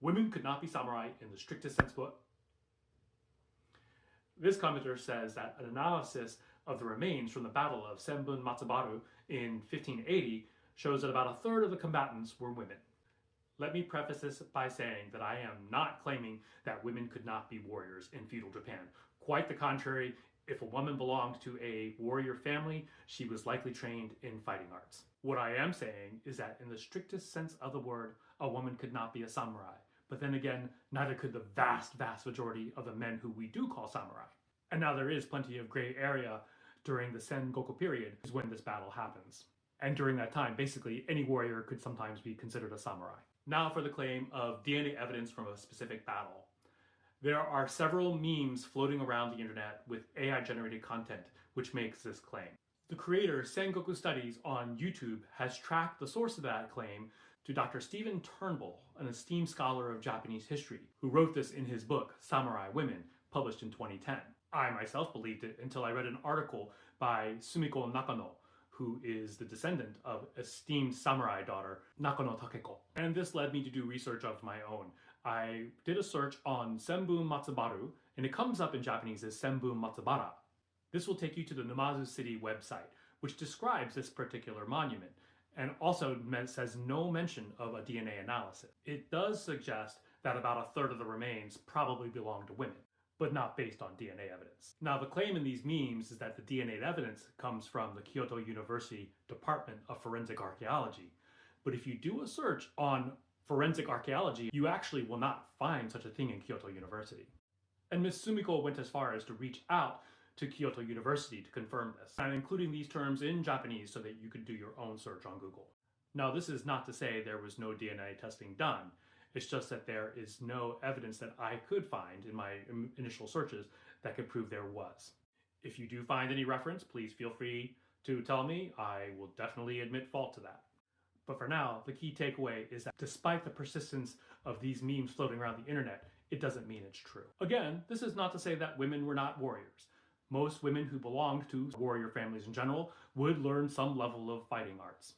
Women could not be samurai in the strictest sense, but this commenter says that an analysis of the remains from the Battle of Senbun Matsubaru in 1580 shows that about a third of the combatants were women. Let me preface this by saying that I am not claiming that women could not be warriors in feudal Japan. Quite the contrary, if a woman belonged to a warrior family, she was likely trained in fighting arts. What I am saying is that in the strictest sense of the word, a woman could not be a samurai. But then again, neither could the vast majority of the men who we do call samurai. And now there is plenty of gray area during the Sengoku period, is when this battle happens. And during that time, basically any warrior could sometimes be considered a samurai. Now for the claim of DNA evidence from a specific battle. There are several memes floating around the internet with AI-generated content which makes this claim. The creator Sengoku Studies on YouTube has tracked the source of that claim to Dr. Stephen Turnbull, an esteemed scholar of Japanese history, who wrote this in his book, Samurai Women, published in 2010. I myself believed it until I read an article by Sumiko Nakano, who is the descendant of esteemed samurai daughter Nakano Takeko. And this led me to do research of my own. I did a search on Senbun Matsubaru, and it comes up in Japanese as Senbun Matsubara. This will take you to the Numazu City website, which describes this particular monument, and also says no mention of a DNA analysis. It does suggest that about a third of the remains probably belong to women, but not based on DNA evidence. Now, the claim in these memes is that the DNA evidence comes from the Kyoto University Department of Forensic Archaeology. But if you do a search on forensic archaeology, you actually will not find such a thing in Kyoto University. And Ms. Sumiko went as far as to reach out to Kyoto University to confirm this. I'm including these terms in Japanese so that you could do your own search on Google. Now, this is not to say there was no DNA testing done. It's just that there is no evidence that I could find in my initial searches that could prove there was. If you do find any reference, please feel free to tell me. I will definitely admit fault to that. But for now, the key takeaway is that despite the persistence of these memes floating around the internet, it doesn't mean it's true. Again, this is not to say that women were not warriors. Most women who belonged to warrior families in general would learn some level of fighting arts.